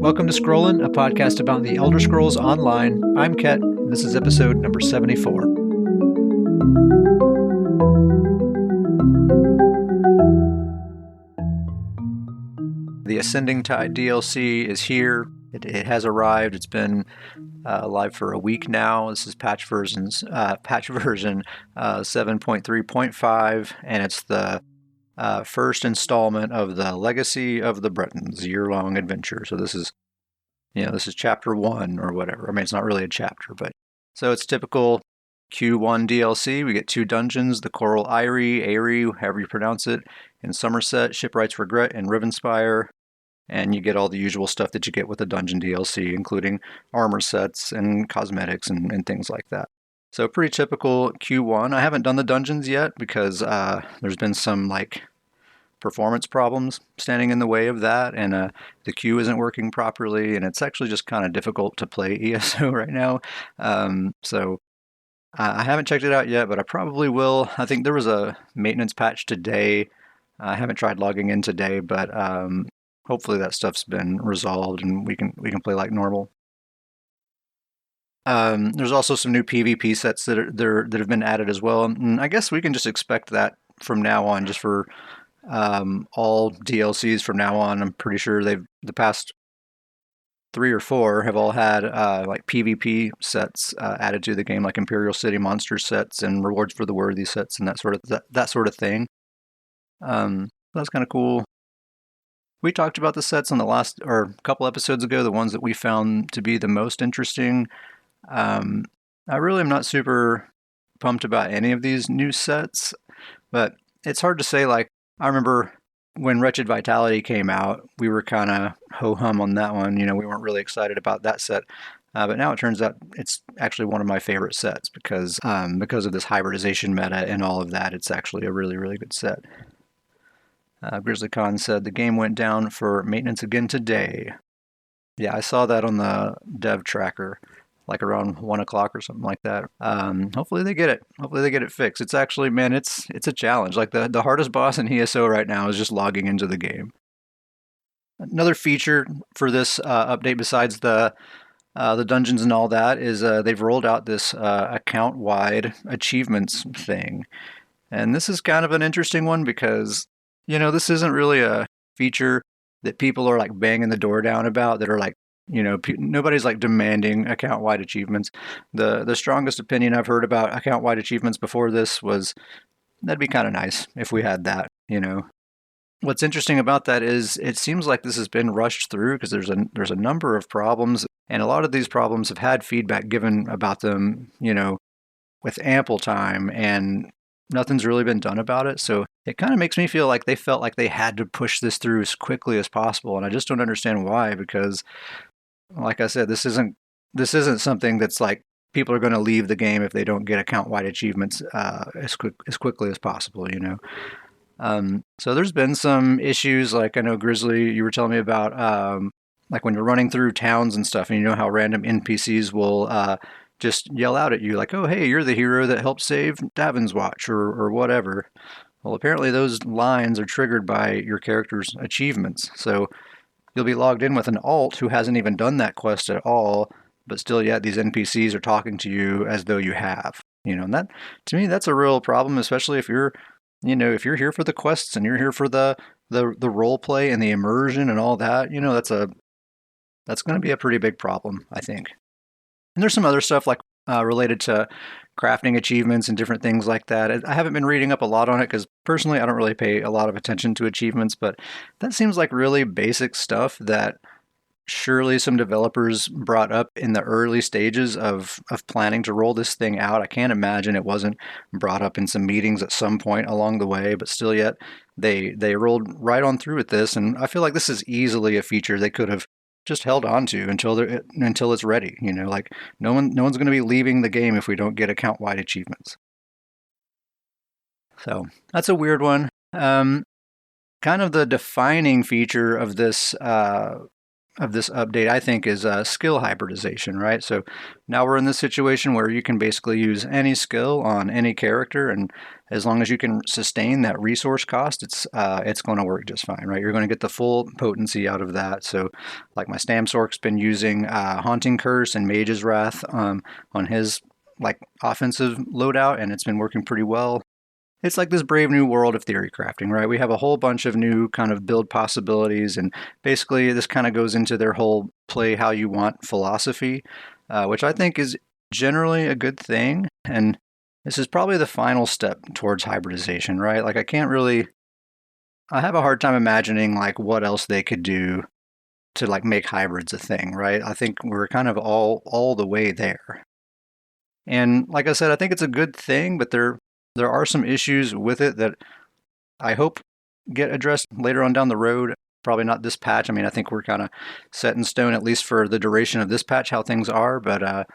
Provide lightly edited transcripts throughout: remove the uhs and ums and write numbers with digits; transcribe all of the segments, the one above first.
Welcome to Scrollin', a podcast about the Elder Scrolls Online. I'm Ket, and this is episode number 74. The Ascending Tide DLC is here. It has arrived. It's been live for a week now. This is patch version 7.3.5, and it's the first installment of the Legacy of the Bretons year-long adventure. So this is chapter 1 or whatever. I mean, it's not really a chapter, but so it's typical Q1 DLC. We get 2 dungeons: the Coral Eyrie, however you pronounce it, in Somerset, Shipwright's Regret, and Rivenspire. And you get all the usual stuff that you get with a dungeon DLC, including armor sets and cosmetics and things like that. So pretty typical Q1. I haven't done the dungeons yet because there's been some performance problems standing in the way of that, and the queue isn't working properly, and it's actually just kind of difficult to play ESO right now. So I haven't checked it out yet, but I probably will. I think there was a maintenance patch today. I haven't tried logging in today, but hopefully that stuff's been resolved and we can play like normal. There's also some new PvP sets that have been added as well, and I guess we can just expect that from now on, just for all DLCs from now on. I'm pretty sure the past 3 or 4 have all had PvP sets added to the game, like Imperial City monster sets and rewards for the worthy sets and that sort of thing. That's kind of cool. We talked about the sets on the last, or a couple episodes ago, the ones that we found to be the most interesting. I really am not super pumped about any of these new sets, but it's hard to say. Like, I remember when Wretched Vitality came out, we were kind of ho-hum on that one. We weren't really excited about that set. But now it turns out it's actually one of my favorite sets because of this hybridization meta and all of that. It's actually a really, really good set. Grizzly Khan said, the game went down for maintenance again today. Yeah, I saw that on the dev tracker, like around 1 o'clock or something like that. Hopefully they get it. Hopefully they get it fixed. It's actually, man, it's a challenge. Like the hardest boss in ESO right now is just logging into the game. Another feature for this update, besides the dungeons and all that, is they've rolled out this account-wide achievements thing. And this is kind of an interesting one because this isn't really a feature that people are like banging the door down about, that are like, nobody's like demanding account-wide achievements. The strongest opinion I've heard about account-wide achievements before this was that'd be kind of nice if we had that. What's interesting about that is it seems like this has been rushed through because there's a number of problems, and a lot of these problems have had feedback given about them, with ample time, and nothing's really been done about it. So it kind of makes me feel like they felt like they had to push this through as quickly as possible, and I just don't understand why, because like I said, this isn't something that's like people are going to leave the game if they don't get account-wide achievements as quickly as possible, So there's been some issues, like I know Grizzly, you were telling me about, like when you're running through towns and stuff, and how random NPCs will just yell out at you like, oh, hey, you're the hero that helped save Davin's Watch or whatever. Well, apparently those lines are triggered by your character's achievements. So you'll be logged in with an alt who hasn't even done that quest at all, but still yet these NPCs are talking to you as though you have. And that, to me, that's a real problem, especially if you're here for the quests and you're here for the role play and the immersion and all that. That's going to be a pretty big problem, I think. And there's some other stuff like related to crafting achievements and different things like that. I haven't been reading up a lot on it because personally I don't really pay a lot of attention to achievements, but that seems like really basic stuff that surely some developers brought up in the early stages of planning to roll this thing out. I can't imagine it wasn't brought up in some meetings at some point along the way, but still yet they rolled right on through with this, and I feel like this is easily a feature they could have just held on to until it's ready. Like no one's going to be leaving the game if we don't get account-wide achievements. So that's a weird one. Kind of the defining feature of this of this update, I think, is skill hybridization, right? So now we're in this situation where you can basically use any skill on any character, and as long as you can sustain that resource cost, it's going to work just fine, right? You're going to get the full potency out of that. So, like my Stamsork's been using Haunting Curse and Mage's Wrath on his like offensive loadout, and it's been working pretty well. It's like this brave new world of theory crafting, right? We have a whole bunch of new kind of build possibilities, and basically this kind of goes into their whole play how you want philosophy, which I think is generally a good thing. And this is probably the final step towards hybridization, right? Like I have a hard time imagining like what else they could do to like make hybrids a thing, right? I think we're kind of all the way there. And like I said, I think it's a good thing, but there are some issues with it that I hope get addressed later on down the road. Probably not this patch. I mean, I think we're kind of set in stone, at least for the duration of this patch, how things are. But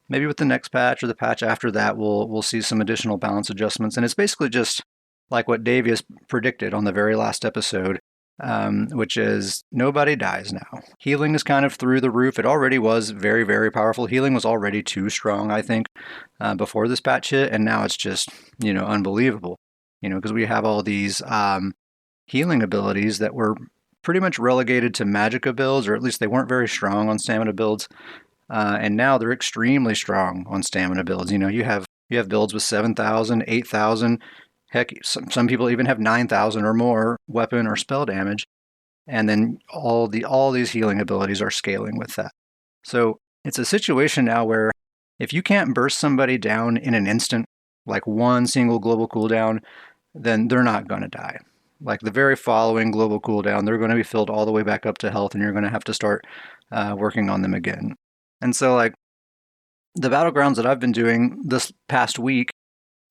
maybe with the next patch or the patch after that, we'll see some additional balance adjustments. And it's basically just like what Davius predicted on the very last episode, which is nobody dies now. Healing is kind of through the roof. It already was very, very powerful. Healing was already too strong, I think, before this patch hit, and now it's just, unbelievable. Because we have all these healing abilities that were pretty much relegated to Magicka builds, or at least they weren't very strong on stamina builds, and now they're extremely strong on stamina builds. You have builds with 7,000, 8,000. Heck, some people even have 9,000 or more weapon or spell damage, and then all these healing abilities are scaling with that. So it's a situation now where if you can't burst somebody down in an instant, like one single global cooldown, then they're not going to die. Like the very following global cooldown, they're going to be filled all the way back up to health, and you're going to have to start working on them again. And so, like the battlegrounds that I've been doing this past week,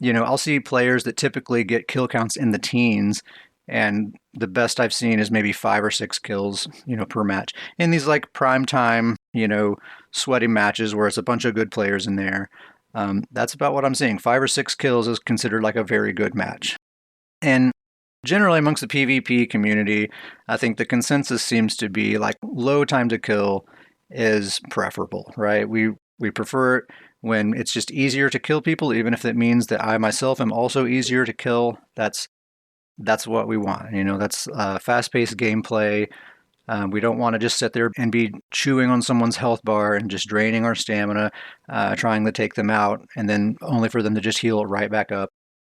I'll see players that typically get kill counts in the teens, and the best I've seen is maybe 5 or 6 kills, per match. In these like prime time, sweaty matches where it's a bunch of good players in there. That's about what I'm seeing. 5 or 6 kills is considered like a very good match. And generally amongst the PvP community, I think the consensus seems to be like low time to kill is preferable, right? We prefer it when it's just easier to kill people, even if it means that I myself am also easier to kill. That's what we want. That's fast-paced gameplay. We don't want to just sit there and be chewing on someone's health bar and just draining our stamina, trying to take them out, and then only for them to just heal it right back up.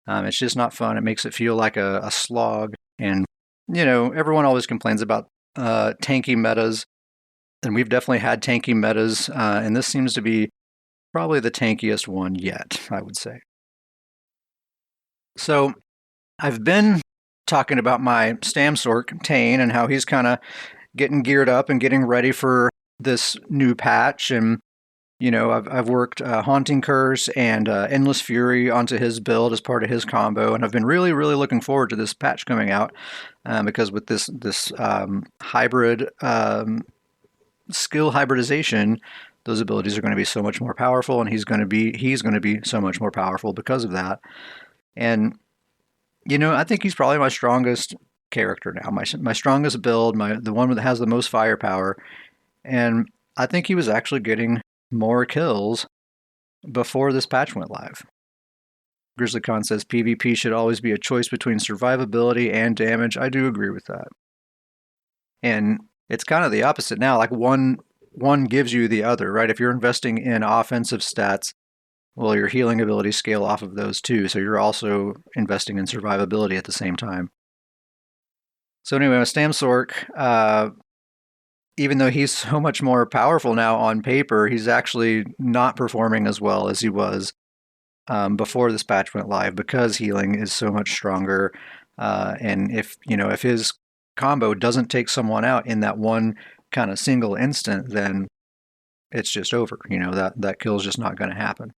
It's just not fun. It makes it feel like a slog. And, everyone always complains about tanky metas. And we've definitely had tanky metas. And this seems to be probably the tankiest one yet, I would say. So I've been talking about my Stamsork, Tane, and how he's kind of getting geared up and getting ready for this new patch. And, I've worked Haunting Curse and Endless Fury onto his build as part of his combo. And I've been really, really looking forward to this patch coming out because with this hybrid skill hybridization, those abilities are going to be so much more powerful, and he's going to be so much more powerful because of that. And I think he's probably my strongest character now, my strongest build, the one that has the most firepower. And I think he was actually getting more kills before this patch went live. GrizzlyCon says PvP should always be a choice between survivability and damage. I do agree with that. And it's kind of the opposite now. Like one gives you the other, right? If you're investing in offensive stats, well, your healing abilities scale off of those too. So you're also investing in survivability at the same time. So anyway, with Stamsork, even though he's so much more powerful now on paper, he's actually not performing as well as he was before this patch went live because healing is so much stronger. And if his combo doesn't take someone out in that one kind of single instant, then it's just over. That kill is just not going to happen.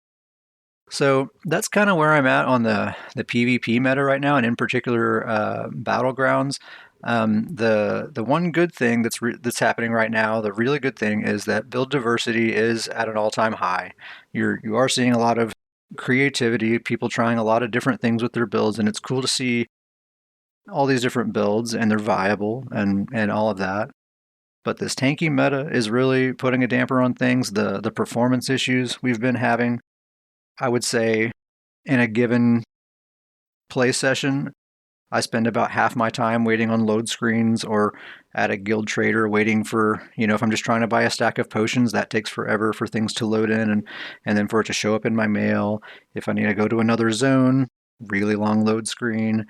So that's kind of where I'm at on the PvP meta right now, and in particular battlegrounds. The one good thing that's happening right now, the really good thing, is that build diversity is at an all-time high. You are seeing a lot of creativity, people trying a lot of different things with their builds, and it's cool to see all these different builds, and they're viable and all of that. But this tanky meta is really putting a damper on things. The performance issues we've been having, I would say, in a given play session, I spend about half my time waiting on load screens or at a guild trader waiting for, if I'm just trying to buy a stack of potions, that takes forever for things to load in and then for it to show up in my mail. If I need to go to another zone, really long load screen.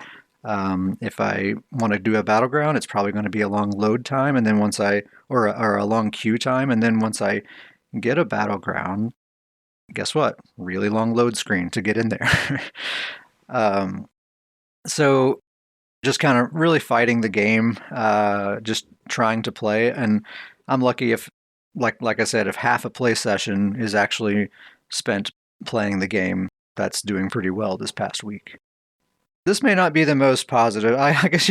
If I want to do a battleground, it's probably going to be a long load time, and then or a long queue time, and then once I get a battleground, guess what? Really long load screen to get in there. um, so just kind of really fighting the game, just trying to play. And I'm lucky if, like I said, if half a play session is actually spent playing the game, that's doing pretty well this past week. This may not be the most positive. I guess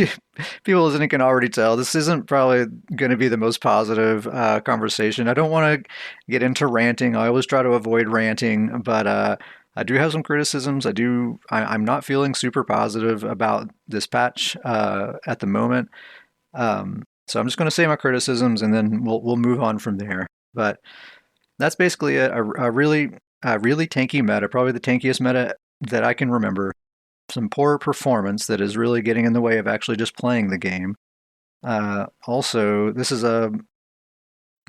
people listening can already tell this isn't probably going to be the most positive conversation. I don't want to get into ranting. I always try to avoid ranting, but I do have some criticisms. I'm not feeling super positive about this patch at the moment. So I'm just going to say my criticisms, and then we'll move on from there. But that's basically a really tanky meta, probably the tankiest meta that I can remember. Some poor performance that is really getting in the way of actually just playing the game. Also, this is a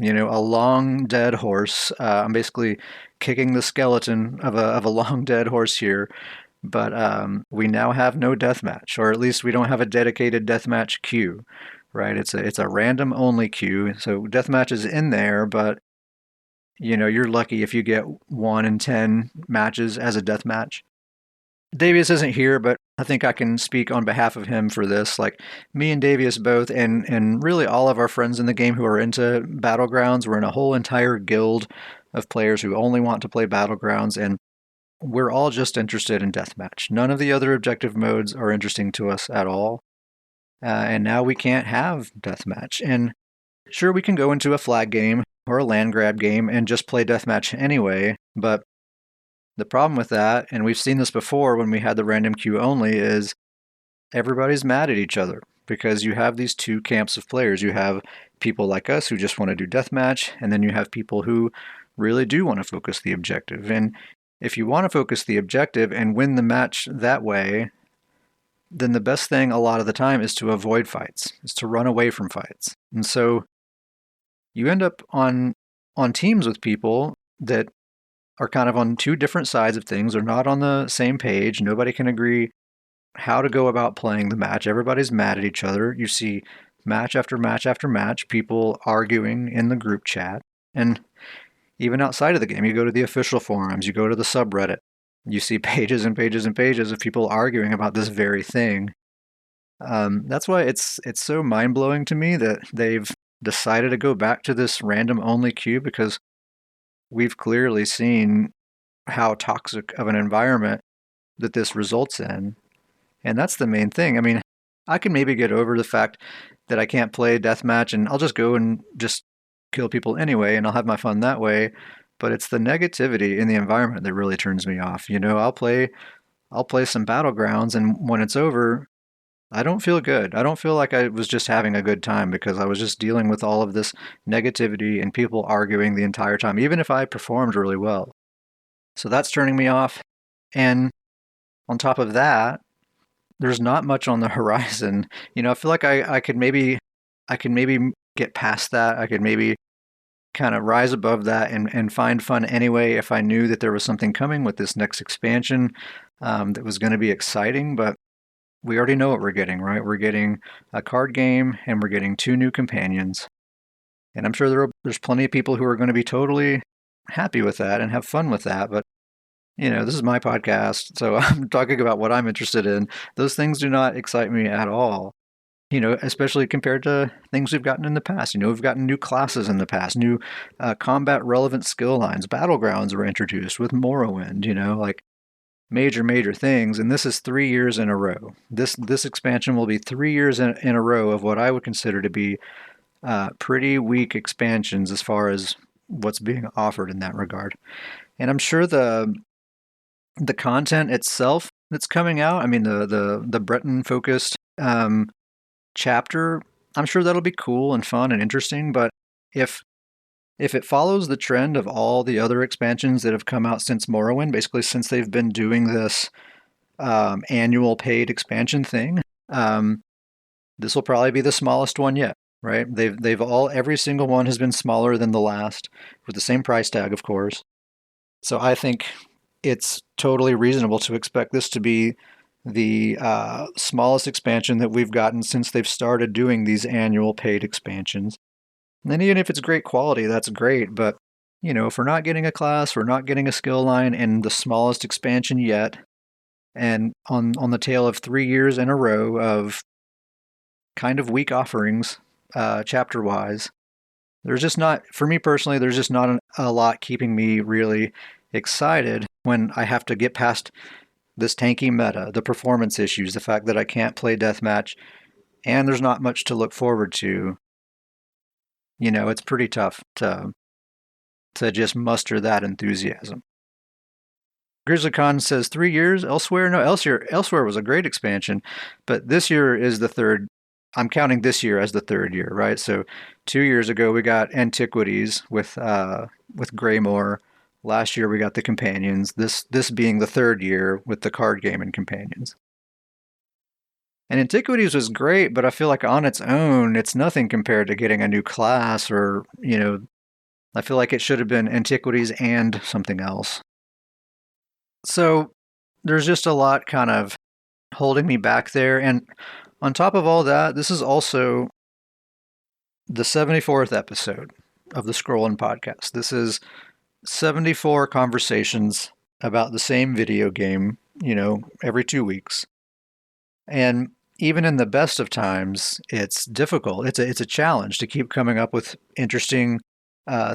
long dead horse. I'm basically kicking the skeleton of a long dead horse here, but we now have no deathmatch, or at least we don't have a dedicated deathmatch queue, right? It's a random only queue, so deathmatch is in there, but you're lucky if you get 1 in 10 matches as a deathmatch. Davius isn't here, but I think I can speak on behalf of him for this. Like me and Davius both, and really all of our friends in the game who are into Battlegrounds, we're in a whole entire guild of players who only want to play Battlegrounds, and we're all just interested in Deathmatch. None of the other objective modes are interesting to us at all. And now we can't have Deathmatch. And sure, we can go into a flag game or a land grab game and just play Deathmatch anyway, but the problem with that, and we've seen this before when we had the random queue only, is everybody's mad at each other because you have these two camps of players. You have people like us who just want to do deathmatch, and then you have people who really do want to focus the objective. And if you want to focus the objective and win the match that way, then the best thing a lot of the time is to avoid fights, is to run away from fights. And so you end up on teams with people that are kind of on two different sides of things. They're not on the same page. Nobody can agree how to go about playing the match. Everybody's mad at each other. You see match after match after match, people arguing in the group chat. And even outside of the game, you go to the official forums, you go to the subreddit, you see pages and pages and pages of people arguing about this very thing. That's why it's so mind-blowing to me that they've decided to go back to this random only queue, because we've clearly seen how toxic of an environment that this results in. And that's the main thing. I mean, I can maybe get over the fact that I can't play deathmatch and I'll just go and just kill people anyway and I'll have my fun that way. But it's the negativity in the environment that really turns me off. I'll play some battlegrounds, and when it's over, I don't feel good. I don't feel like I was just having a good time because I was just dealing with all of this negativity and people arguing the entire time, even if I performed really well. So that's turning me off. And on top of that, there's not much on the horizon. I feel like I could maybe get past that. I could maybe kind of rise above that and find fun anyway if I knew that there was something coming with this next expansion that was going to be exciting. But we already know what we're getting, right? We're getting a card game and we're getting 2 new companions. And I'm sure there's plenty of people who are going to be totally happy with that and have fun with that. But, this is my podcast, so I'm talking about what I'm interested in. Those things do not excite me at all, especially compared to things we've gotten in the past. We've gotten new classes in the past, new combat relevant skill lines. Battlegrounds were introduced with Morrowind, like major things, and this is 3 years in a row. This expansion will be 3 years in a row of what I would consider to be pretty weak expansions as far as what's being offered in that regard. And I'm sure the content itself that's coming out, I mean the Breton focused chapter I'm sure that'll be cool and fun and interesting. But if if it follows the trend of all the other expansions that have come out since Morrowind, basically since they've been doing this annual paid expansion thing, um, this will probably be the smallest one yet. Right? They've all every single one has been smaller than the last, with the same price tag, of course. So I think it's totally reasonable to expect this to be the smallest expansion that we've gotten since they've started doing these annual paid expansions. And even if it's great quality, that's great. But, if we're not getting a class, we're not getting a skill line in the smallest expansion yet, and on the tail of 3 years in a row of kind of weak offerings, chapter wise, there's just not, for me personally, there's just not a lot keeping me really excited when I have to get past this tanky meta, the performance issues, the fact that I can't play deathmatch, and there's not much to look forward to. It's pretty tough to just muster that enthusiasm. GrizzlyCon says 3 years elsewhere. No, elsewhere was a great expansion, but this year is the third. I'm counting this year as the third year, right? So 2 years ago we got Antiquities with Greymore. Last year we got the Companions. This being the third year with the card game and Companions. And Antiquities was great, but I feel like on its own, it's nothing compared to getting a new class or, I feel like it should have been Antiquities and something else. So there's just a lot kind of holding me back there. And on top of all that, this is also the 74th episode of the Scrollin' podcast. This is 74 conversations about the same video game, every 2 weeks. And even in the best of times, it's difficult. It's a challenge to keep coming up with interesting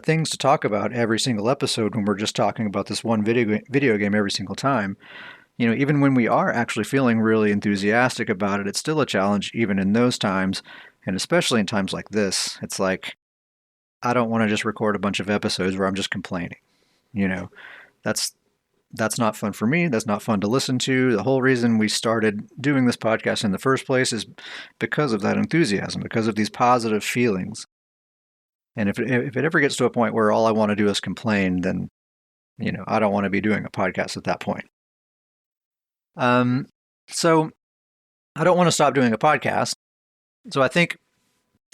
things to talk about every single episode when we're just talking about this one video game every single time. Even when we are actually feeling really enthusiastic about it, it's still a challenge even in those times, and especially in times like this. It's like I don't want to just record a bunch of episodes where I'm just complaining. That's not fun for me. That's not fun to listen to. The whole reason we started doing this podcast in the first place is because of that enthusiasm, because of these positive feelings. And if it ever gets to a point where all I want to do is complain, then, I don't want to be doing a podcast at that point. So I don't want to stop doing a podcast. So I think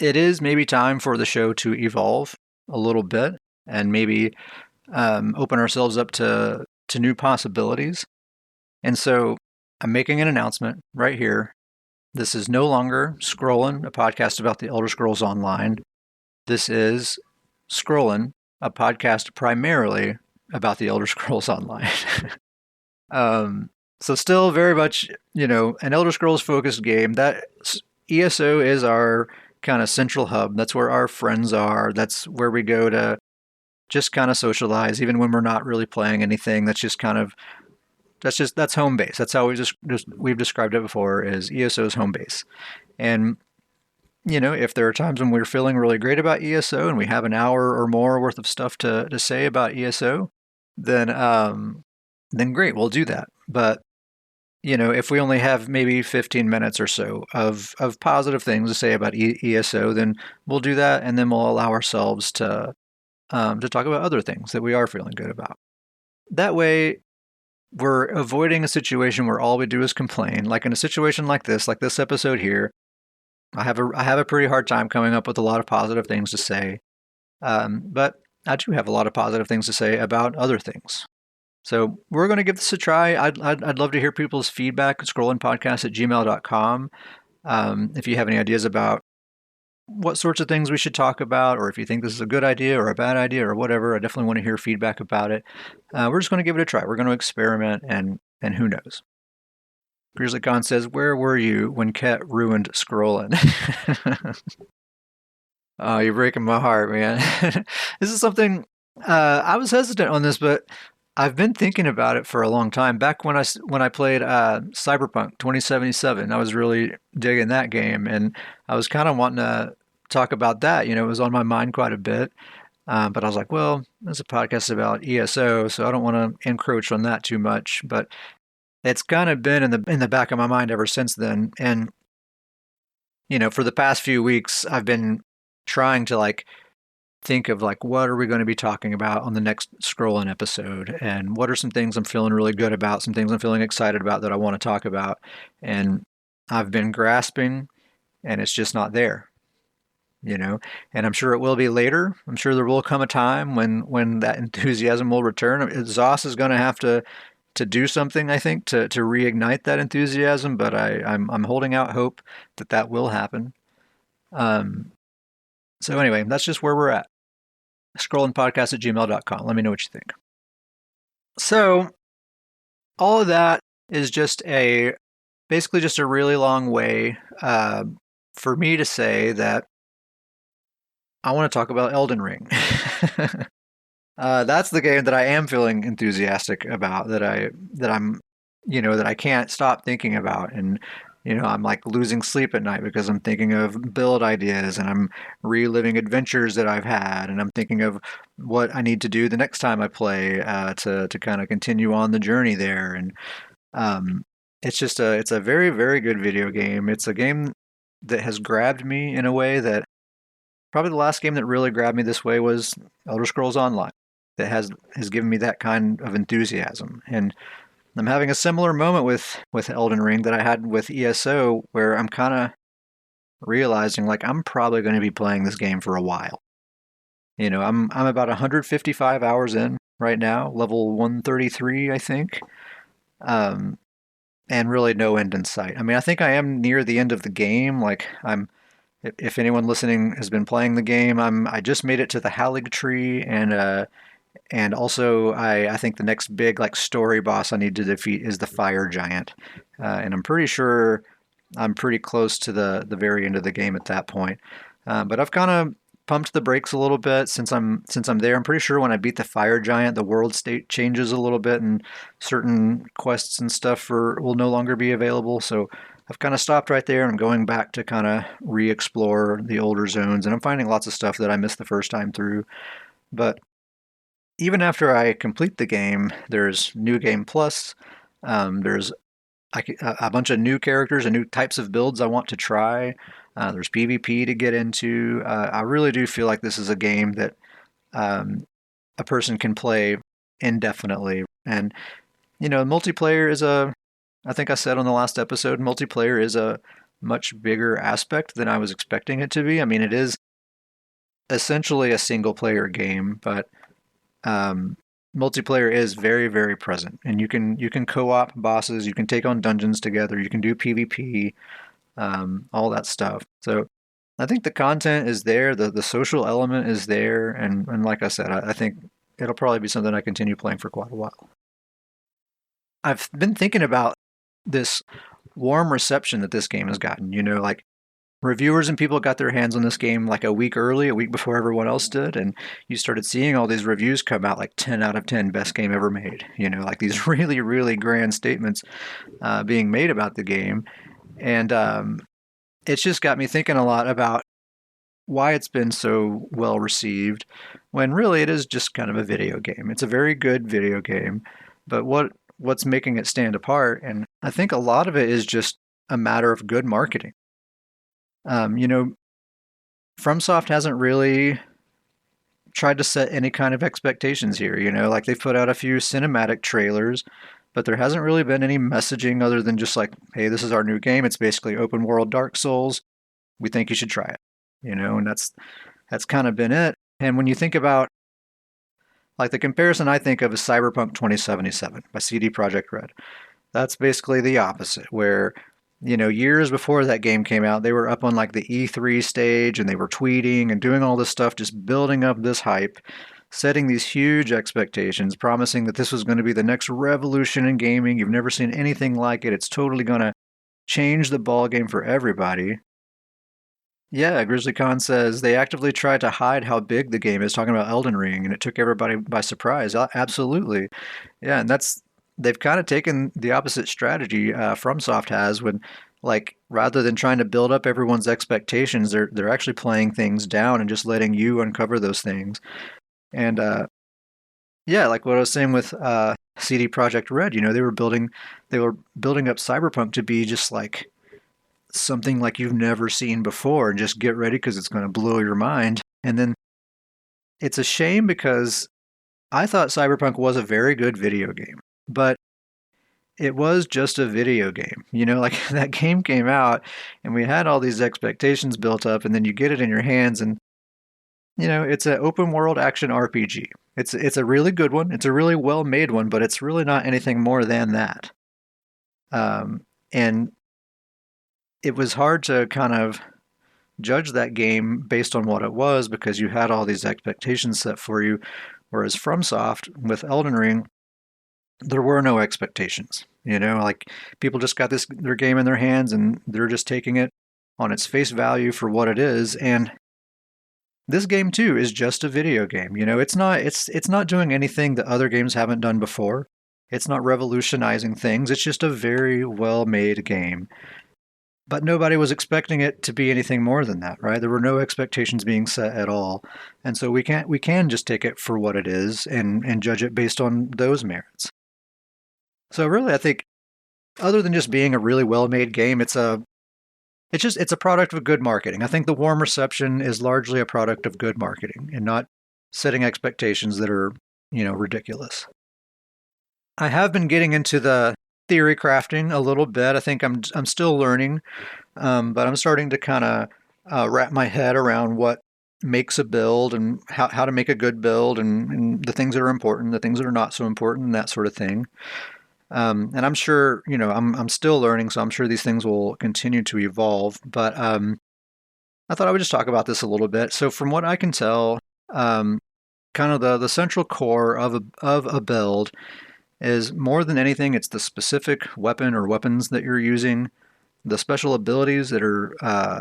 it is maybe time for the show to evolve a little bit and maybe open ourselves up to new possibilities. And so I'm making an announcement right here. This is no longer Scrollin', a podcast about the Elder Scrolls Online. This is Scrollin', a podcast primarily about the Elder Scrolls Online. So still very much, an Elder Scrolls focused game. That ESO is our kind of central hub. That's where our friends are. That's where we go to just kind of socialize, even when we're not really playing anything. That's home base. That's how we've described it before, as ESO's home base. And if there are times when we're feeling really great about ESO and we have an hour or more worth of stuff to say about ESO, then great, we'll do that. But if we only have maybe 15 minutes or so of positive things to say about ESO, then we'll do that, and then we'll allow ourselves to talk about other things that we are feeling good about. That way, we're avoiding a situation where all we do is complain. Like in a situation like this episode here, I have a pretty hard time coming up with a lot of positive things to say, but I do have a lot of positive things to say about other things. So we're going to give this a try. I'd love to hear people's feedback at scrollandpodcast@gmail.com. If you have any ideas about what sorts of things we should talk about, or if you think this is a good idea or a bad idea or whatever, I definitely want to hear feedback about it. We're just going to give it a try. We're going to experiment, and who knows. GrizzlyCon says, "Where were you when Ket ruined scrolling?" Oh, you're breaking my heart, man. This is something I was hesitant on this, but I've been thinking about it for a long time. Back when I played Cyberpunk 2077, I was really digging that game, and I was kind of wanting to talk about that. It was on my mind quite a bit, but I was like, well, there's a podcast about ESO, so I don't want to encroach on that too much. But it's kind of been in the back of my mind ever since then, and for the past few weeks, I've been trying to like think of like what are we going to be talking about on the next scrolling episode, and what are some things I'm feeling really good about, some things I'm feeling excited about that I want to talk about. And I've been grasping, and it's just not there, and I'm sure it will be later. I'm sure there will come a time when that enthusiasm will return. Zoss is going to have to do something, I think, to reignite that enthusiasm, but I'm holding out hope that that will happen. Um, so anyway, that's just where we're at. Scrollingpodcast@gmail.com. Let me know what you think. So all of that is just basically just a really long way for me to say that I want to talk about Elden Ring. That's the game that I am feeling enthusiastic about, that I can't stop thinking about. And, I'm like losing sleep at night because I'm thinking of build ideas, and I'm reliving adventures that I've had, and I'm thinking of what I need to do the next time I play to kind of continue on the journey there. And um, it's a very, very good video game. It's a game that has grabbed me in a way that probably the last game that really grabbed me this way was Elder Scrolls Online. That has given me that kind of enthusiasm. And I'm having a similar moment with Elden Ring that I had with ESO, where I'm kind of realizing like I'm probably going to be playing this game for a while. I'm about 155 hours in right now, level 133, I think, um, and really no end in sight. I mean, I think I am near the end of the game. Like I'm if anyone listening has been playing the game, I just made it to the Hallig tree, and also I think the next big like story boss I need to defeat is the fire giant, and I'm pretty sure I'm pretty close to the very end of the game at that point. But I've kind of pumped the brakes a little bit since I'm there. I'm pretty sure when I beat the fire giant, the world state changes a little bit, and certain quests and stuff will no longer be available. So I've kind of stopped right there. I'm going back to kind of re-explore the older zones, and I'm finding lots of stuff that I missed the first time through. But even after I complete the game, there's New Game Plus. There's a bunch of new characters and new types of builds I want to try. There's PvP to get into. I really do feel like this is a game that um, a person can play indefinitely. And, multiplayer I think I said on the last episode, multiplayer is a much bigger aspect than I was expecting it to be. I mean, it is essentially a single player game, but um, multiplayer is very, very present, and you can co-op bosses, you can take on dungeons together, you can do PvP, all that stuff. So I think the content is there, the social element is there, and like I said, I think it'll probably be something I continue playing for quite a while. I've been thinking about this warm reception that this game has gotten. Like reviewers and people got their hands on this game like a week early, a week before everyone else did, and you started seeing all these reviews come out like 10 out of 10 best game ever made. Like these really, really grand statements being made about the game. And it's just got me thinking a lot about why it's been so well received when really it is just kind of a video game. It's a very good video game, but what's making it stand apart, and I think a lot of it is just a matter of good marketing. Um, you know, FromSoft hasn't really tried to set any kind of expectations here. Like they've put out a few cinematic trailers, but there hasn't really been any messaging other than just like, hey, this is our new game. It's basically open world Dark Souls. We think you should try it. And that's kind of been it. And when you think about like the comparison I think of is Cyberpunk 2077 by CD Projekt Red. That's basically the opposite, where years before that game came out, they were up on like the E3 stage and they were tweeting and doing all this stuff, just building up this hype, setting these huge expectations, promising that this was going to be the next revolution in gaming. You've never seen anything like it. It's totally going to change the ball game for everybody. Yeah, Grizzly Khan says they actively tried to hide how big the game is, talking about Elden Ring, and it took everybody by surprise. Absolutely. Yeah, and they've kind of taken the opposite strategy FromSoft has when, like, rather than trying to build up everyone's expectations, they're actually playing things down and just letting you uncover those things. And yeah, like what I was saying with CD Projekt Red, they were building up Cyberpunk to be just like something like you've never seen before and just get ready because it's going to blow your mind. And then it's a shame because I thought Cyberpunk was a very good video game, but it was just a video game. Like that game came out and we had all these expectations built up, and then you get it in your hands and it's an open world action RPG. It's a really good one. It's a really well made one, but it's really not anything more than that. And it was hard to kind of judge that game based on what it was because you had all these expectations set for you. Whereas FromSoft with Elden Ring, there were no expectations. Like people just got their game in their hands and they're just taking it on its face value for what it is. And this game too is just a video game. It's not doing anything that other games haven't done before. It's not revolutionizing things. It's just a very well made game. But nobody was expecting it to be anything more than that, right? There were no expectations being set at all. And so we can just take it for what it is and judge it based on those merits. So really, I think other than just being a really well-made game, it's a product of good marketing. I think the warm reception is largely a product of good marketing and not setting expectations that are, ridiculous. I have been getting into the theory crafting a little bit. I think I'm still learning, but I'm starting to kind of wrap my head around what makes a build and how to make a good build and the things that are important, the things that are not so important, and that sort of thing. And I'm sure, I'm still learning, so I'm sure these things will continue to evolve. But I thought I would just talk about this a little bit. So from what I can tell, kind of the central core of a build is more than anything, it's the specific weapon or weapons that you're using, the special abilities that are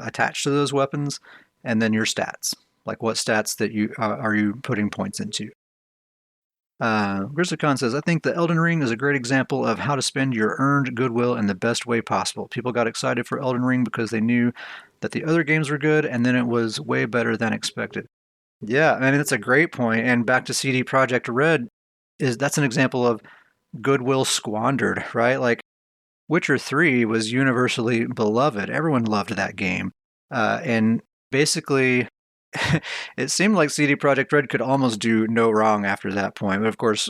attached to those weapons, and then your stats. Like what stats that you are you putting points into. Grizzlycon says, I think the Elden Ring is a great example of how to spend your earned goodwill in the best way possible. People got excited for Elden Ring because they knew that the other games were good, and then it was way better than expected. Yeah, I mean, that's a great point. And back to CD Projekt Red, that's an example of goodwill squandered, right? Like Witcher 3 was universally beloved. Everyone loved that game. And basically, it seemed like CD Projekt Red could almost do no wrong after that point. But of course,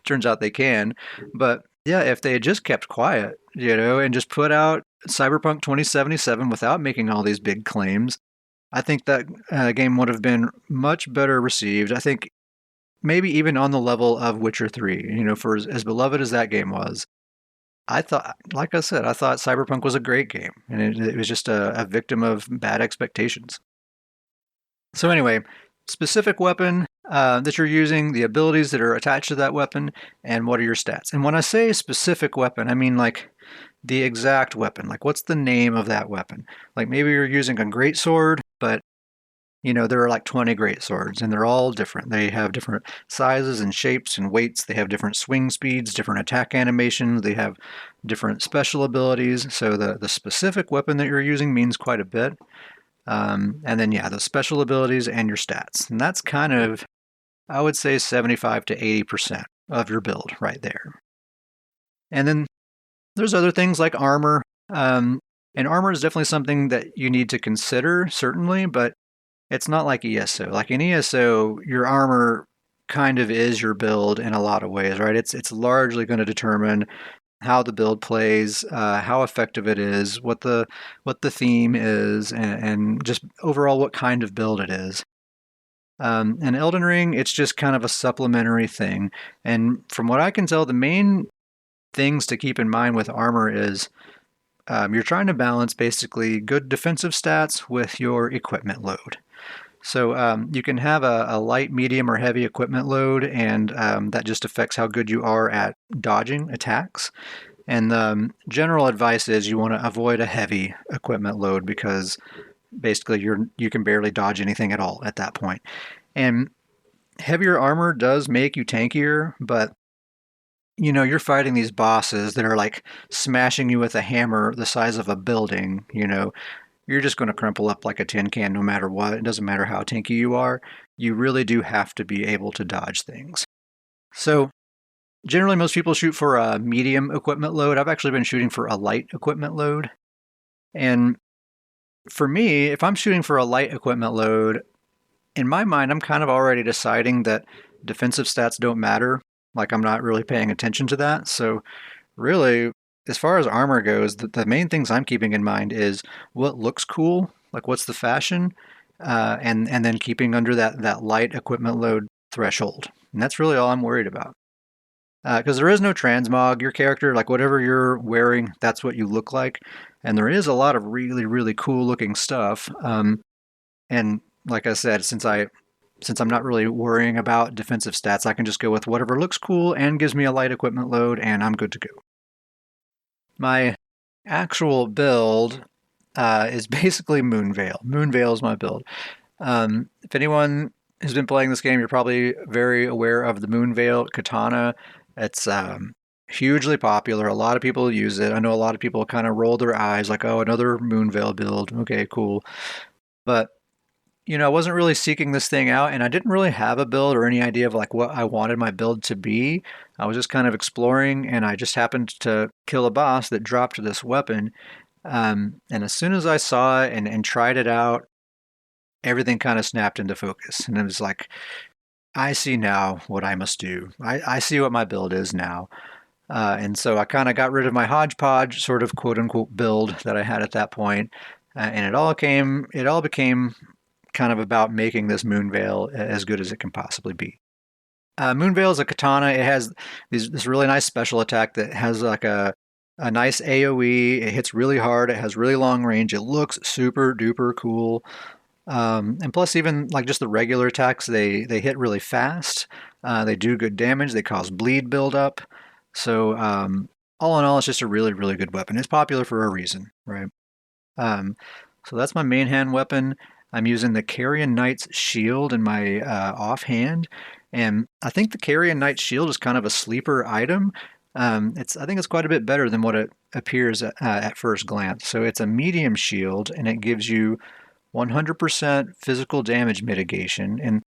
turns out they can. But yeah, if they had just kept quiet, and just put out Cyberpunk 2077 without making all these big claims, I think that game would have been much better received. I think maybe even on the level of Witcher 3, for as beloved as that game was. I thought, like I said, I thought Cyberpunk was a great game, and it was just a victim of bad expectations. So anyway, specific weapon that you're using, the abilities that are attached to that weapon, and what are your stats. And when I say specific weapon, I mean like the exact weapon. Like what's the name of that weapon? Like maybe you're using a greatsword, but there are like 20 great swords and they're all different. They have different sizes and shapes and weights. They have different swing speeds, different attack animations. They have different special abilities. So the specific weapon that you're using means quite a bit. And then, yeah, the special abilities and your stats. And that's kind of, I would say, 75 to 80% of your build right there. And then there's other things like armor. And armor is definitely something that you need to consider, certainly, but it's not like ESO. Like in ESO, your armor kind of is your build in a lot of ways, right? It's largely going to determine how the build plays, how effective it is, what the theme is, and just overall what kind of build it is. And Elden Ring, it's just kind of a supplementary thing. And from what I can tell, the main things to keep in mind with armor is you're trying to balance basically good defensive stats with your equipment load. So you can have a light, medium, or heavy equipment load, and that just affects how good you are at dodging attacks. And the general advice is you want to avoid a heavy equipment load because basically you can barely dodge anything at all at that point. And heavier armor does make you tankier, but you're fighting these bosses that are like smashing you with a hammer the size of a building, you're just going to crumple up like a tin can no matter what. It doesn't matter how tanky you are. You really do have to be able to dodge things. So generally most people shoot for a medium equipment load. I've actually been shooting for a light equipment load. And for me, if I'm shooting for a light equipment load, in my mind, I'm kind of already deciding that defensive stats don't matter. Like, I'm not really paying attention to that. So, really, as far as armor goes, the main things I'm keeping in mind is what looks cool, like what's the fashion, and then keeping under that light equipment load threshold. And that's really all I'm worried about. Because there is no transmog. Your character, like whatever you're wearing, that's what you look like. And there is a lot of really, really cool looking stuff. And like I said, since I'm not really worrying about defensive stats, I can just go with whatever looks cool and gives me a light equipment load, and I'm good to go. My actual build is basically Moonveil. Moonveil is my build. If anyone has been playing this game, you're probably very aware of the Moonveil katana. It's hugely popular. A lot of people use it. I know a lot of people kind of roll their eyes like, oh, another Moonveil build. Okay, cool. But I wasn't really seeking this thing out, and I didn't really have a build or any idea of like what I wanted my build to be. I was just kind of exploring, and I just happened to kill a boss that dropped this weapon. And as soon as I saw it and tried it out, everything kind of snapped into focus. And it was like, I see now what I must do. I see what my build is now. And so I kind of got rid of my hodgepodge sort of quote unquote build that I had at that point. And it all became kind of about making this Moonveil as good as it can possibly be. Moonveil is a katana. It has this really nice special attack that has like a nice AoE. It hits really hard. It has really long range. It looks super duper cool. And plus, even like just the regular attacks, they hit really fast. They do good damage. They cause bleed buildup. So all in all, it's just a really really good weapon. It's popular for a reason, right? Um, so that's my main hand weapon. I'm using the Carrion Knight's shield in my offhand, and I think the Carrion Knight's shield is kind of a sleeper item. I think it's quite a bit better than what it appears at first glance. So it's a medium shield, and it gives you 100% physical damage mitigation, and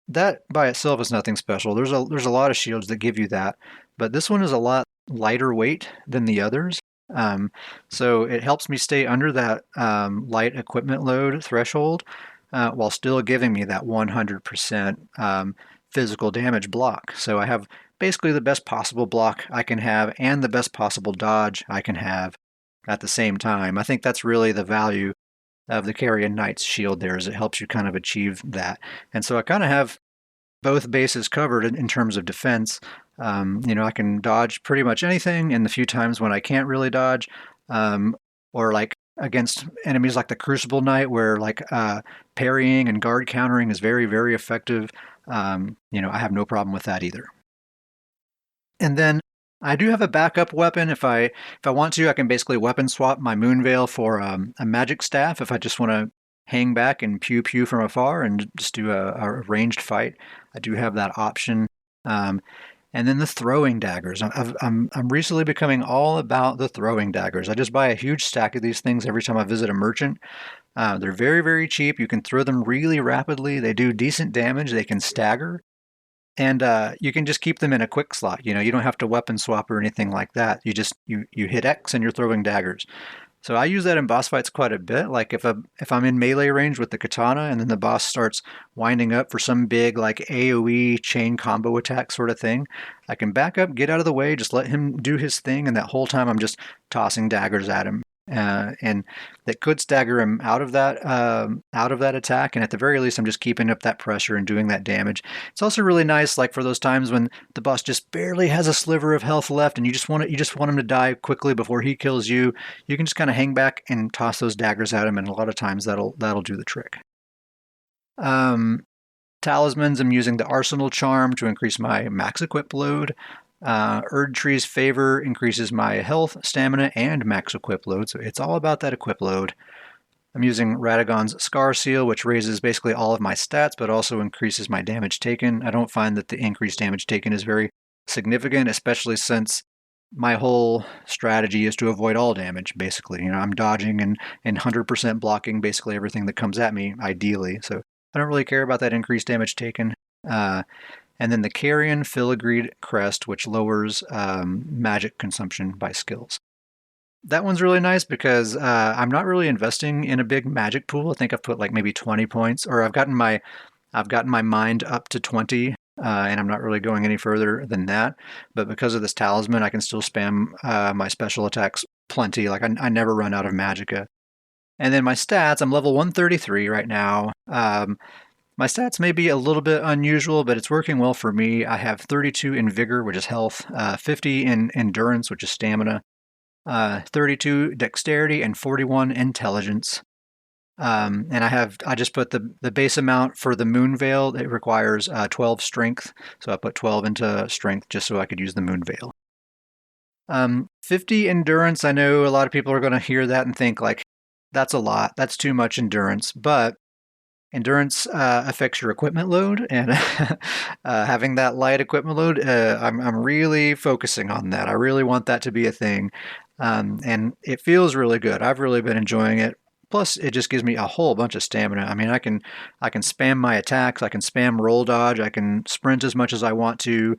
that by itself is nothing special. There's a lot of shields that give you that, but this one is a lot lighter weight than the others. Um, so it helps me stay under that light equipment load threshold while still giving me that 100% physical damage block. So I have basically the best possible block I can have and the best possible dodge I can have at the same time. I think that's really the value of the Carrion Knight's shield there, is it helps you kind of achieve that. And so I kind of have both bases covered in terms of defense. I can dodge pretty much anything, and the few times when I can't really dodge, or like against enemies like the Crucible Knight, where like parrying and guard countering is very, very effective. I have no problem with that either. And then I do have a backup weapon. If I want to, I can basically weapon swap my Moonveil for a magic staff if I just want to hang back and pew pew from afar and just do a ranged fight. I do have that option. Um, and then the throwing daggers. I'm recently becoming all about the throwing daggers. I just buy a huge stack of these things every time I visit a merchant. They're very, very cheap. You can throw them really rapidly. They do decent damage. They can stagger. And you can just keep them in a quick slot. You don't have to weapon swap or anything like that. You hit X and you're throwing daggers. So I use that in boss fights quite a bit. Like if I'm in melee range with the katana and then the boss starts winding up for some big like AoE chain combo attack sort of thing, I can back up, get out of the way, just let him do his thing, and that whole time I'm just tossing daggers at him. And that could stagger him out of that attack, and at the very least, I'm just keeping up that pressure and doing that damage. It's also really nice, like for those times when the boss just barely has a sliver of health left, and you just want him to die quickly before he kills you. You can just kind of hang back and toss those daggers at him, and a lot of times that'll do the trick. Um, Talismans, I'm using the Arsenal Charm to increase my max equip load. Erdtree's Favor increases my health, stamina, and max equip load, so it's all about that equip load. I'm using Radagon's Scar Seal, which raises basically all of my stats, but also increases my damage taken. I don't find that the increased damage taken is very significant, especially since my whole strategy is to avoid all damage, basically. I'm dodging and 100% blocking basically everything that comes at me, ideally. So I don't really care about that increased damage taken. And then the Carrion Filigreed Crest, which lowers magic consumption by skills. That one's really nice because I'm not really investing in a big magic pool. I think I've put like maybe 20 points, or I've gotten my mind up to 20, and I'm not really going any further than that. But because of this talisman, I can still spam my special attacks plenty. Like I never run out of magicka. And then my stats, I'm level 133 right now. My stats may be a little bit unusual, but it's working well for me. I have 32 in vigor, which is health, 50 in endurance, which is stamina, 32 dexterity, and 41 intelligence. And I just put the base amount for the moon veil. It requires 12 strength, so I put 12 into strength just so I could use the moon veil. 50 endurance. I know a lot of people are going to hear that and think like that's a lot. That's too much endurance, but endurance affects your equipment load, and having that light equipment load, I'm really focusing on that. I really want that to be a thing, and it feels really good. I've really been enjoying it. Plus, it just gives me a whole bunch of stamina. I mean, I can spam my attacks, I can spam roll dodge, I can sprint as much as I want to.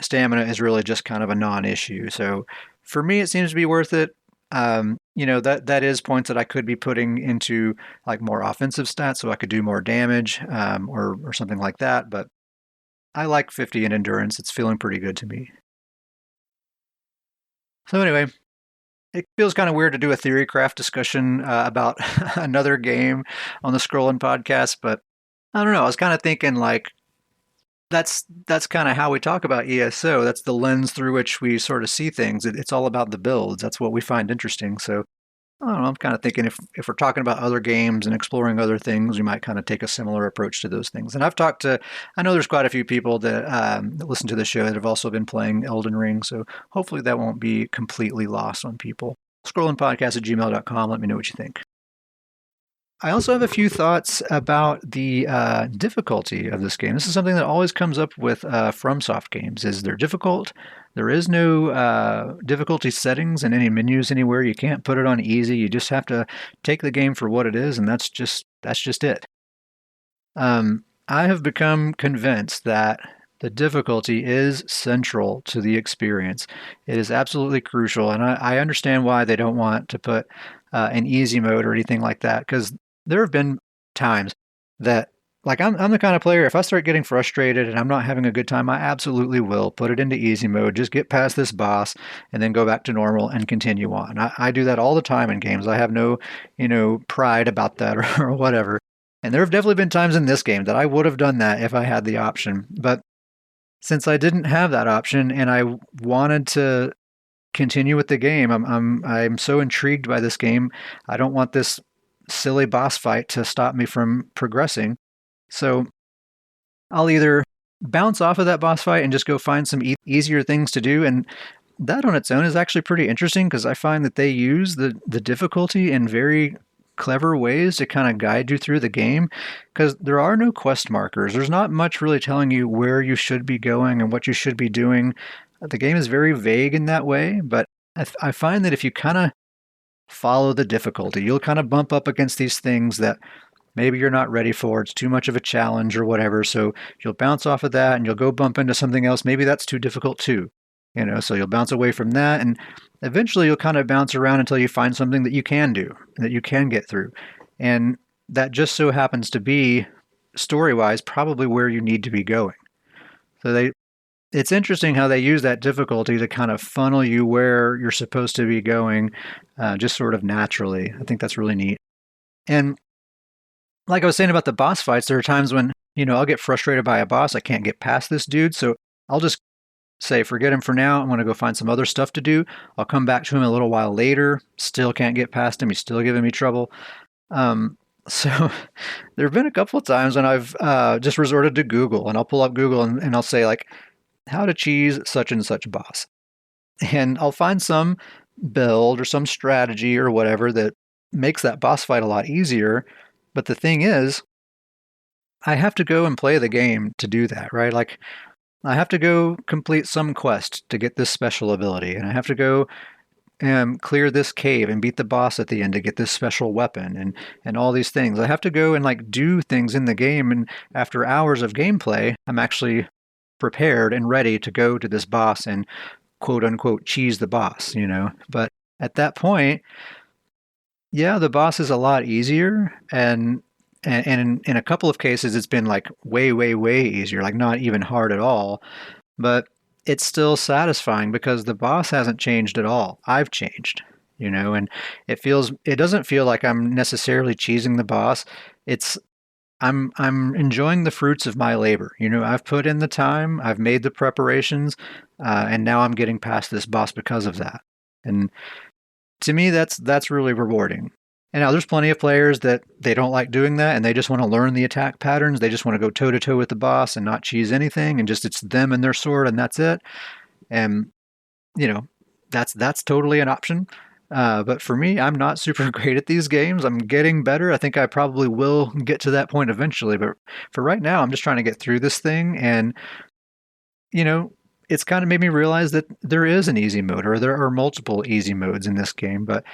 Stamina is really just kind of a non-issue. So for me, it seems to be worth it. That is points that I could be putting into like more offensive stats, so I could do more damage, or something like that. But I like 50 in endurance. It's feeling pretty good to me. So anyway, it feels kind of weird to do a theory craft discussion about another game on the Scrolling podcast, but I don't know. I was kind of thinking like that's kind of how we talk about ESO. That's the lens through which we sort of see things. It's all about the builds. That's what we find interesting. So I don't know. I'm kind of thinking if we're talking about other games and exploring other things, we might kind of take a similar approach to those things. And I know there's quite a few people that listen to the show that have also been playing Elden Ring. So hopefully that won't be completely lost on people. Scrollingpodcast@gmail.com. Let me know what you think. I also have a few thoughts about the difficulty of this game. This is something that always comes up with FromSoft games. Is they're difficult. There is no difficulty settings in any menus anywhere. You can't put it on easy. You just have to take the game for what it is, and that's just it. I have become convinced that the difficulty is central to the experience. It is absolutely crucial, and I understand why they don't want to put an easy mode or anything like that, because there have been times that, like, I'm the kind of player, if I start getting frustrated and I'm not having a good time, I absolutely will put it into easy mode, just get past this boss, and then go back to normal and continue on. I do that all the time in games. I have no, pride about that or whatever. And there have definitely been times in this game that I would have done that if I had the option. But since I didn't have that option and I wanted to continue with the game, I'm so intrigued by this game. I don't want this silly boss fight to stop me from progressing. So I'll either bounce off of that boss fight and just go find some easier things to do. And that on its own is actually pretty interesting because I find that they use the difficulty in very clever ways to kind of guide you through the game because there are no quest markers. There's not much really telling you where you should be going and what you should be doing. The game is very vague in that way, but I find that if you kind of follow the difficulty, you'll kind of bump up against these things that maybe you're not ready for. It's too much of a challenge or whatever. So you'll bounce off of that and you'll go bump into something else. Maybe that's too difficult too. So you'll bounce away from that and eventually you'll kind of bounce around until you find something that you can do, that you can get through. And that just so happens to be, story-wise, probably where you need to be going. So it's interesting how they use that difficulty to kind of funnel you where you're supposed to be going, just sort of naturally. I think that's really neat. And like I was saying about the boss fights, there are times when, I'll get frustrated by a boss. I can't get past this dude. So I'll just say, forget him for now. I'm going to go find some other stuff to do. I'll come back to him a little while later. Still can't get past him. He's still giving me trouble. So there have been a couple of times when I've just resorted to Google, and I'll pull up Google and I'll say, like, how to cheese such and such boss. And I'll find some build or some strategy or whatever that makes that boss fight a lot easier. But the thing is, I have to go and play the game to do that, right? Like, I have to go complete some quest to get this special ability, and I have to go clear this cave and beat the boss at the end to get this special weapon and all these things. I have to go and like do things in the game, and after hours of gameplay, I'm actually prepared and ready to go to this boss and quote unquote cheese the boss, But at that point, yeah, the boss is a lot easier, and in a couple of cases, it's been like way, way, way easier, like not even hard at all. But it's still satisfying because the boss hasn't changed at all. I've changed, and it doesn't feel like I'm necessarily cheesing the boss. It's I'm enjoying the fruits of my labor. I've put in the time, I've made the preparations, and now I'm getting past this boss because of that. And to me, that's really rewarding. And now there's plenty of players that they don't like doing that, and they just want to learn the attack patterns. They just want to go toe to toe with the boss and not cheese anything, and just it's them and their sword, and that's it. And you know, that's totally an option. But for me, I'm not super great at these games. I'm getting better. I think I probably will get to that point eventually. But for right now, I'm just trying to get through this thing. And, you know, it's kind of made me realize that there is an easy mode, or there are multiple easy modes in this game, but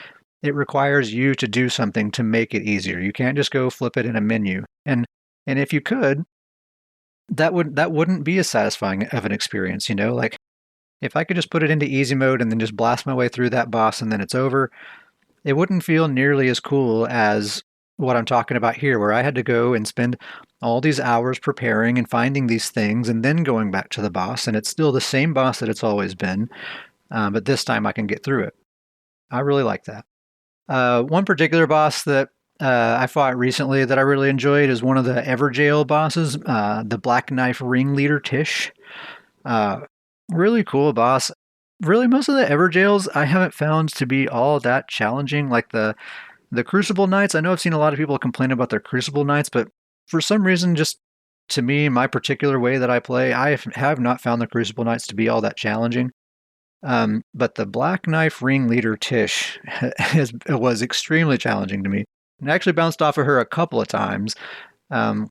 it requires you to do something to make it easier. You can't just go flip it in a menu. And if you could, that wouldn't be as satisfying of an experience, Like if I could just put it into easy mode and then just blast my way through that boss and then it's over, it wouldn't feel nearly as cool as what I'm talking about here, where I had to go and spend all these hours preparing and finding these things and then going back to the boss. And it's still the same boss that it's always been, but this time I can get through it. I really like that. One particular boss that I fought recently that I really enjoyed is one of the Everjail bosses, the Black Knife Ringleader Tish. Uh, Really cool boss. Really, most of the Everjails I haven't found to be all that challenging. Like the Crucible Knights, I know I've seen a lot of people complain about their Crucible Knights, but for some reason, just to me, my particular way that I play, I have not found the Crucible Knights to be all that challenging. But the Black Knife Ringleader Tish was extremely challenging to me. And I actually bounced off of her a couple of times. Um,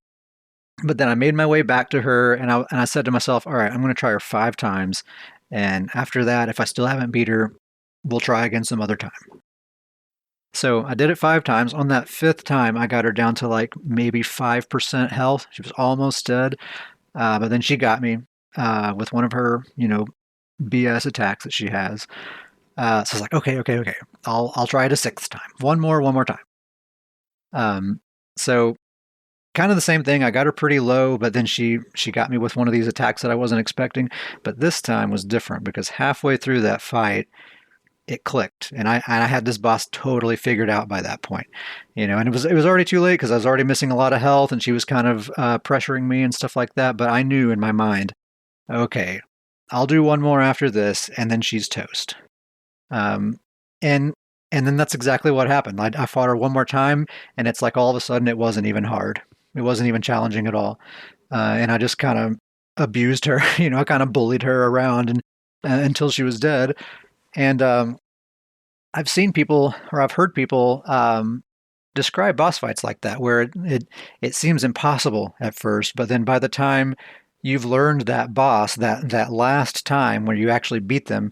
but then I made my way back to her, and I said to myself, all right, I'm going to try her 5 times. And after that, if I still haven't beat her, we'll try again some other time. So I did it 5 times. On that 5th time, I got her down to like maybe 5% health. She was almost dead. But then she got me with one of her, BS attacks that she has. So I was like, okay. I'll try it a 6th time. One more time. So kind of the same thing. I got her pretty low, but then she got me with one of these attacks that I wasn't expecting. But this time was different because halfway through that fight, it clicked, and I had this boss totally figured out by that point, And it was already too late because I was already missing a lot of health, and she was kind of pressuring me and stuff like that. But I knew in my mind, okay, I'll do one more after this, and then she's toast. Um, and then that's exactly what happened. I fought her one more time, and it's like all of a sudden it wasn't even hard. It wasn't even challenging at all. And I just kind of abused her. I kind of bullied her around and until she was dead. And I've seen people, or I've heard people describe boss fights like that, where it seems impossible at first, but then by the time you've learned that boss, that last time where you actually beat them,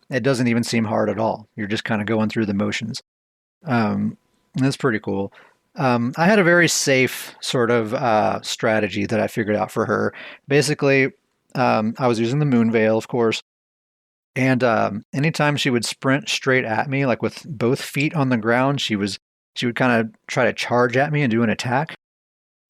it doesn't even seem hard at all. You're just kind of going through the motions. That's pretty cool. I had a very safe sort of strategy that I figured out for her. Basically, I was using the Moon Veil, of course, and anytime she would sprint straight at me, like with both feet on the ground, she would kind of try to charge at me and do an attack.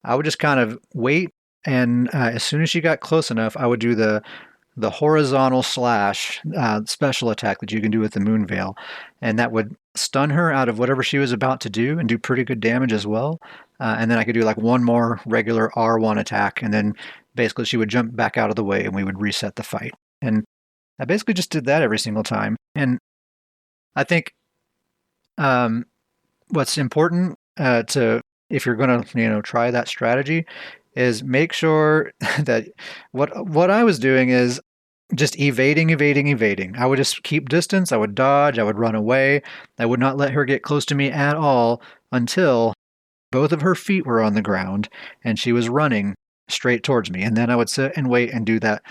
I would just kind of wait, and as soon as she got close enough, I would do the horizontal slash special attack that you can do with the Moon Veil, and that would stun her out of whatever she was about to do and do pretty good damage as well. And then I could do like one more regular R1 attack, and then basically she would jump back out of the way, and we would reset the fight. And I basically just did that every single time. And I think what's important to if you're going to try that strategy is make sure that what I was doing is just evading. I would just keep distance. I would dodge. I would run away. I would not let her get close to me at all until both of her feet were on the ground and she was running straight towards me. And then I would sit and wait and do that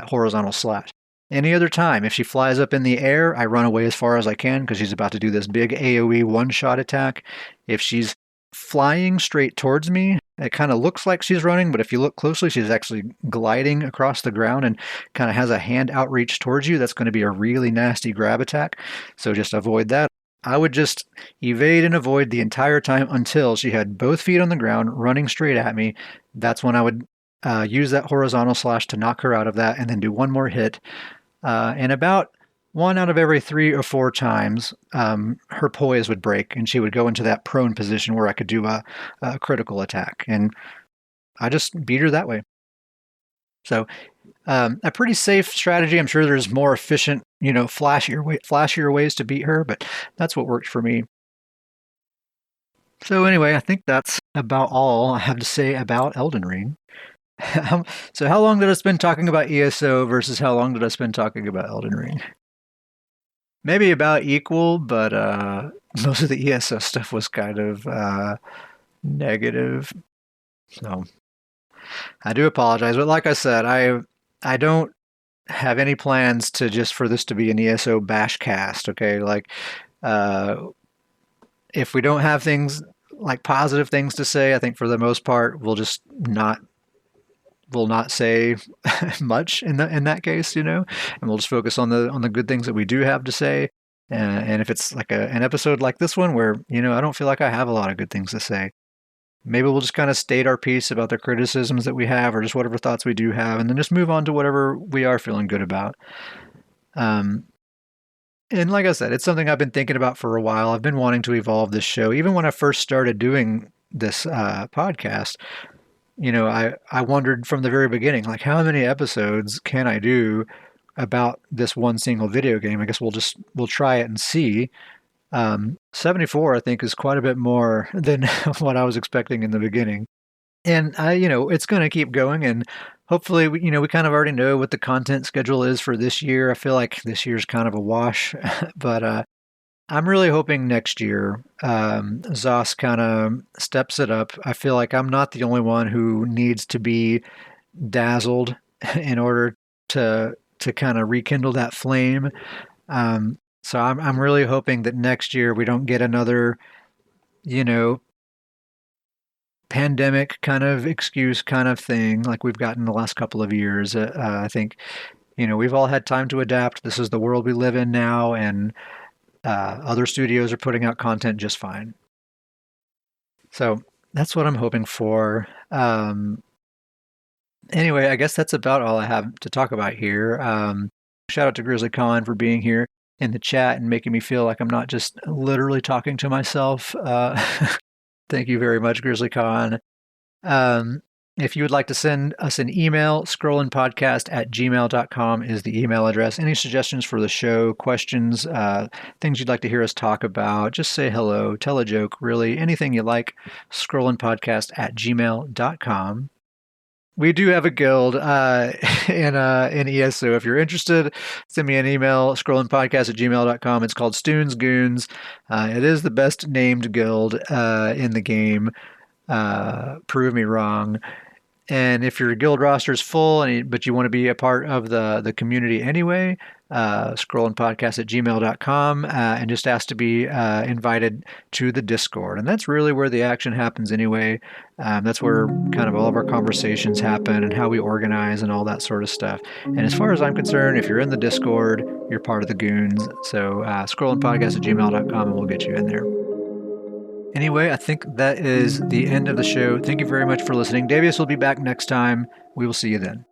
horizontal slash. Any other time, if she flies up in the air, I run away as far as I can because she's about to do this big AoE one-shot attack. If she's flying straight towards me, It kind of looks like she's running, but if you look closely, she's actually gliding across the ground and kind of has a hand outreach towards you. That's going to be a really nasty grab attack. So just avoid that. I would just evade and avoid the entire time until she had both feet on the ground running straight at me. That's when I would use that horizontal slash to knock her out of that and then do one more hit. And about one out of every 3 or 4 times, her poise would break and she would go into that prone position where I could do a critical attack. And I just beat her that way. So a pretty safe strategy. I'm sure there's more efficient, flashier ways to beat her, but that's what worked for me. So anyway, I think that's about all I have to say about Elden Ring. So how long did I spend talking about ESO versus how long did I spend talking about Elden Ring? Maybe about equal, but most of the ESO stuff was kind of negative. So I do apologize, but like I said, I don't have any plans to just for this to be an ESO bash cast. Okay, like uh, if we don't have things like positive things to say, I think for the most part we'll just not will not say much in that case, and we'll just focus on the good things that we do have to say. And if it's like an episode like this one where I don't feel like I have a lot of good things to say, maybe we'll just kind of state our piece about the criticisms that we have or just whatever thoughts we do have, and then just move on to whatever we are feeling good about. And like I said, it's something I've been thinking about for a while. I've been wanting to evolve this show. Even when I first started doing this podcast, I wondered from the very beginning, like, how many episodes can I do about this one single video game? I guess we'll try it and see. 74, I think, is quite a bit more than what I was expecting in the beginning. And it's going to keep going, and hopefully, we kind of already know what the content schedule is for this year. I feel like this year's kind of a wash, but I'm really hoping next year Zos kind of steps it up. I feel like I'm not the only one who needs to be dazzled in order to kind of rekindle that flame. So I'm really hoping that next year we don't get another, you know, pandemic kind of excuse kind of thing like we've gotten the last couple of years. I think, we've all had time to adapt. This is the world we live in now, and other studios are putting out content just fine. So that's what I'm hoping for. Anyway, I guess that's about all I have to talk about here. Shout out to Grizzly Con for being here in the chat and making me feel like I'm not just literally talking to myself. Thank you very much, Grizzly Con. If you would like to send us an email, scrollandpodcast@gmail.com is the email address. Any suggestions for the show, questions, things you'd like to hear us talk about, just say hello, tell a joke, really, anything you like, scrollandpodcast@gmail.com. We do have a guild in ESO. If you're interested, send me an email, scrollandpodcast@gmail.com. It's called Stoons Goons. It is the best named guild in the game. Prove me wrong. And if your guild roster is full, but you want to be a part of the community anyway, scrollandpodcast@gmail.com and just ask to be invited to the Discord. And that's really where the action happens anyway. That's where kind of all of our conversations happen and how we organize and all that sort of stuff. And as far as I'm concerned, if you're in the Discord, you're part of the goons. So scrollandpodcast@gmail.com and we'll get you in there. Anyway, I think that is the end of the show. Thank you very much for listening. Davius will be back next time. We will see you then.